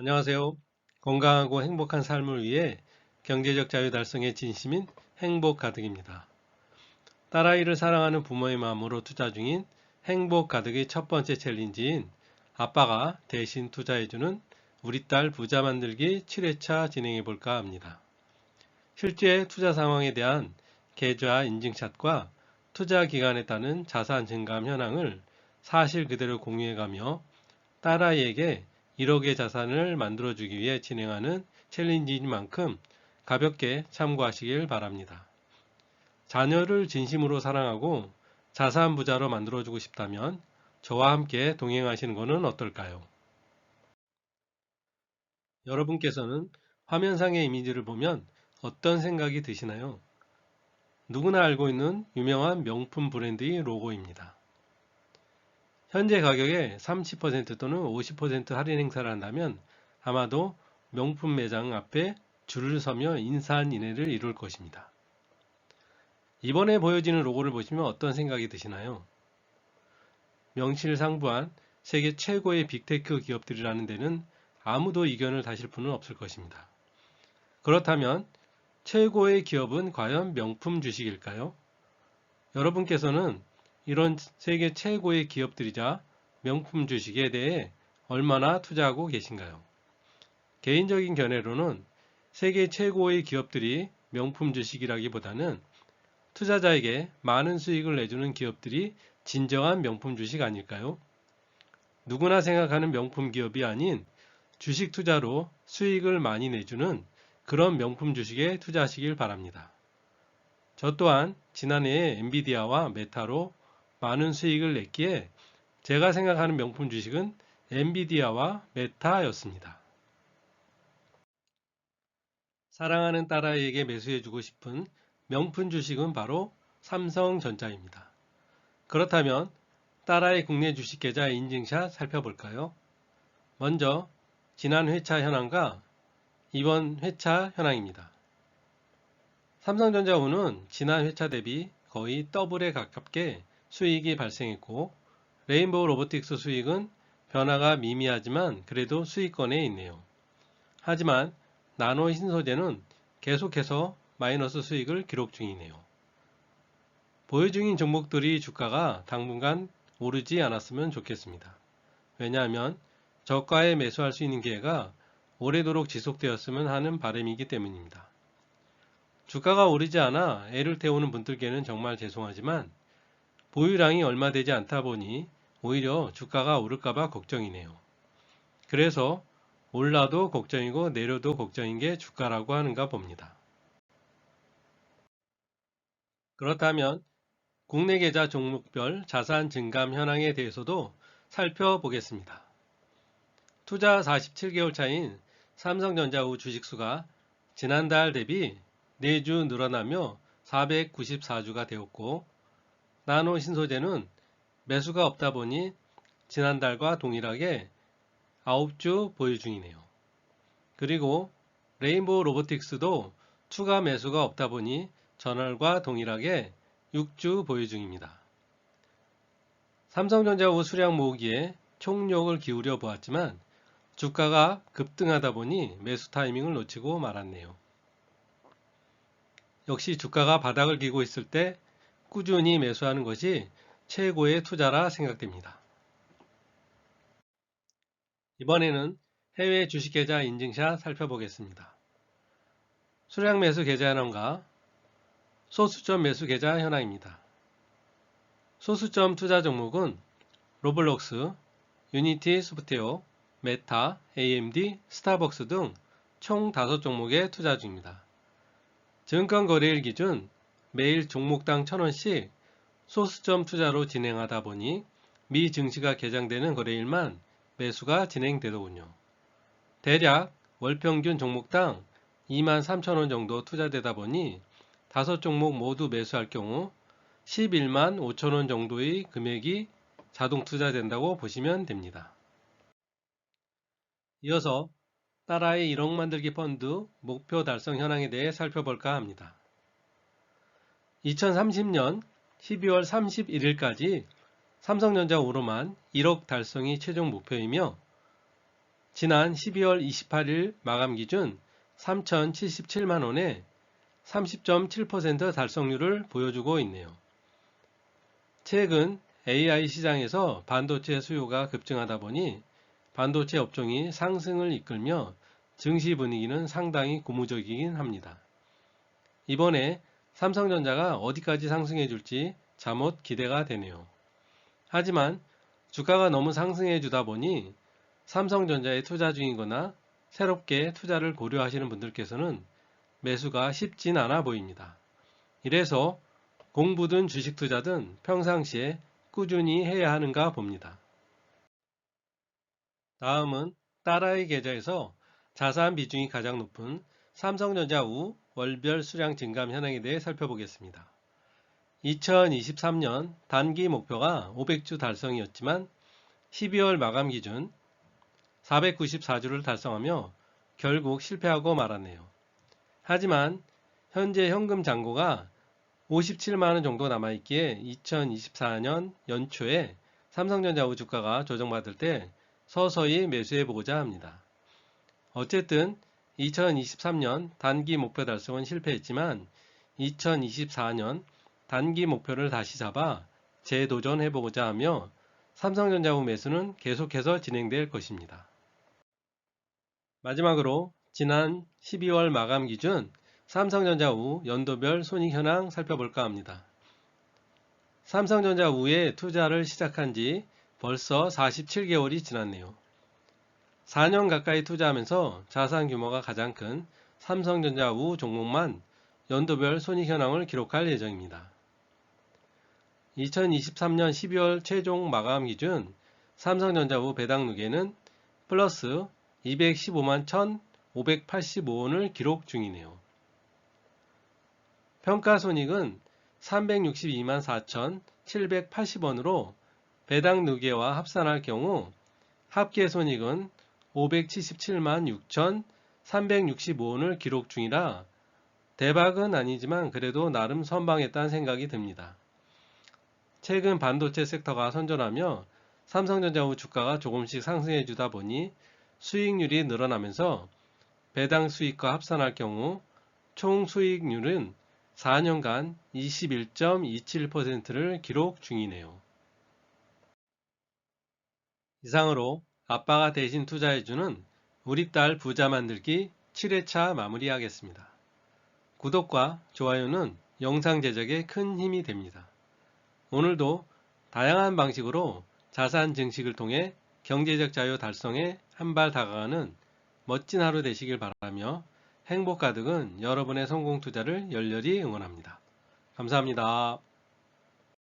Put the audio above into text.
안녕하세요. 건강하고 행복한 삶을 위해 경제적 자유 달성에 진심인 행복 가득입니다. 딸아이를 사랑하는 부모의 마음으로 투자 중인 행복 가득의 첫 번째 챌린지인 아빠가 대신 투자해주는 우리 딸 부자 만들기 7회차 진행해 볼까 합니다. 실제 투자 상황에 대한 계좌 인증샷과 투자 기간에 따른 자산 증감 현황을 사실 그대로 공유해가며 딸아이에게 1억의 자산을 만들어주기 위해 진행하는 챌린지인 만큼 가볍게 참고하시길 바랍니다. 자녀를 진심으로 사랑하고 자산 부자로 만들어주고 싶다면 저와 함께 동행하시는 것은 어떨까요? 여러분께서는 화면상의 이미지를 보면 어떤 생각이 드시나요? 누구나 알고 있는 유명한 명품 브랜드의 로고입니다. 현재 가격에 30% 또는 50% 할인 행사를 한다면 아마도 명품 매장 앞에 줄을 서며 인산인해를 이룰 것입니다. 이번에 보여지는 로고를 보시면 어떤 생각이 드시나요? 명실상부한 세계 최고의 빅테크 기업들이라는 데는 아무도 이견을 다실 분은 없을 것입니다. 그렇다면 최고의 기업은 과연 명품 주식일까요? 여러분께서는 이런 세계 최고의 기업들이자 명품 주식에 대해 얼마나 투자하고 계신가요? 개인적인 견해로는 세계 최고의 기업들이 명품 주식이라기보다는 투자자에게 많은 수익을 내주는 기업들이 진정한 명품 주식 아닐까요? 누구나 생각하는 명품 기업이 아닌 주식 투자로 수익을 많이 내주는 그런 명품 주식에 투자하시길 바랍니다. 저 또한 지난해에 엔비디아와 메타로 많은 수익을 냈기에 제가 생각하는 명품 주식은 엔비디아와 메타였습니다. 사랑하는 딸아이에게 매수해주고 싶은 명품 주식은 바로 삼성전자입니다. 그렇다면 딸아이 국내 주식 계좌 인증샷 살펴볼까요? 먼저 지난 회차 현황과 이번 회차 현황입니다. 삼성전자우는 지난 회차 대비 거의 더블에 가깝게 수익이 발생했고 레인보우 로보틱스 수익은 변화가 미미하지만 그래도 수익권에 있네요. 하지만 나노 신소재는 계속해서 마이너스 수익을 기록 중이네요. 보유 중인 종목들이 주가가 당분간 오르지 않았으면 좋겠습니다. 왜냐하면 저가에 매수할 수 있는 기회가 오래도록 지속되었으면 하는 바람이기 때문입니다. 주가가 오르지 않아 애를 태우는 분들께는 정말 죄송하지만 보유량이 얼마 되지 않다 보니 오히려 주가가 오를까봐 걱정이네요. 그래서 올라도 걱정이고 내려도 걱정인 게 주가라고 하는가 봅니다. 그렇다면 국내 계좌 종목별 자산 증감 현황에 대해서도 살펴보겠습니다. 투자 47개월 차인 삼성전자우 주식수가 지난달 대비 4주 늘어나며 494주가 되었고 나노 신소재는 매수가 없다 보니 지난달과 동일하게 9주 보유 중이네요. 그리고 레인보우 로보틱스도 추가 매수가 없다 보니 전월과 동일하게 6주 보유 중입니다. 삼성전자우 수량 모으기에 총력을 기울여 보았지만 주가가 급등하다 보니 매수 타이밍을 놓치고 말았네요. 역시 주가가 바닥을 기고 있을 때 꾸준히 매수하는 것이 최고의 투자라 생각됩니다. 이번에는 해외 주식계좌 인증샷 살펴보겠습니다. 수량 매수 계좌 현황과 소수점 매수 계좌 현황입니다. 소수점 투자 종목은 로블록스, 유니티 소프트웨어, 메타, AMD, 스타벅스 등 총 5종목에 투자 중입니다. 증권 거래일 기준 매일 종목당 1,000원씩 소수점 투자로 진행하다 보니 미 증시가 개장되는 거래일만 매수가 진행되더군요. 대략 월평균 종목당 23,000원 정도 투자되다 보니 5종목 모두 매수할 경우 11만 5천원 정도의 금액이 자동 투자된다고 보시면 됩니다. 이어서 딸아이 1억 만들기 펀드 목표 달성 현황에 대해 살펴볼까 합니다. 2030년 12월 31일까지 삼성전자 오로만 1억 달성이 최종 목표이며 지난 12월 28일 마감 기준 3,077만 원에 30.7% 달성률을 보여주고 있네요. 최근 AI 시장에서 반도체 수요가 급증하다 보니 반도체 업종이 상승을 이끌며 증시 분위기는 상당히 고무적이긴 합니다. 이번에 삼성전자가 어디까지 상승해 줄지 잠옷 기대가 되네요. 하지만 주가가 너무 상승해 주다 보니 삼성전자에 투자 중이거나 새롭게 투자를 고려하시는 분들께서는 매수가 쉽진 않아 보입니다. 이래서 공부든 주식 투자든 평상시에 꾸준히 해야 하는가 봅니다. 다음은 딸아이 계좌에서 자산 비중이 가장 높은 삼성전자 우 월별 수량 증감 현황에 대해 살펴보겠습니다. 2023년 단기 목표가 500주 달성이었지만 12월 마감 기준 494주를 달성하며 결국 실패하고 말았네요. 하지만 현재 현금 잔고가 57만원 정도 남아있기에 2024년 연초에 삼성전자 우 주가가 조정받을 때 서서히 매수해보고자 합니다. 어쨌든 2023년 단기 목표 달성은 실패했지만 2024년 단기 목표를 다시 잡아 재도전해보고자 하며 삼성전자 우 매수는 계속해서 진행될 것입니다. 마지막으로 지난 12월 마감 기준 삼성전자 우 연도별 손익 현황 살펴볼까 합니다. 삼성전자 우에 투자를 시작한 지 벌써 47개월이 지났네요. 4년 가까이 투자하면서 자산 규모가 가장 큰 삼성전자 우 종목만 연도별 손익 현황을 기록할 예정입니다. 2023년 12월 최종 마감 기준 삼성전자 우 배당 누계는 플러스 215만 1,585원을 기록 중이네요. 평가손익은 362만 4,780원으로 배당 누계와 합산할 경우 합계손익은 577만 6,365원을 기록 중이라 대박은 아니지만 그래도 나름 선방했다는 생각이 듭니다. 최근 반도체 섹터가 선전하며 삼성전자 우 주가가 조금씩 상승해 주다 보니 수익률이 늘어나면서 배당 수익과 합산할 경우 총 수익률은 4년간 21.27%를 기록 중이네요. 이상으로 아빠가 대신 투자해주는 우리 딸 부자 만들기 7회차 마무리하겠습니다. 구독과 좋아요는 영상 제작에 큰 힘이 됩니다. 오늘도 다양한 방식으로 자산 증식을 통해 경제적 자유 달성에 한 발 다가가는 멋진 하루 되시길 바라며 행복 가득은 여러분의 성공 투자를 열렬히 응원합니다. 감사합니다.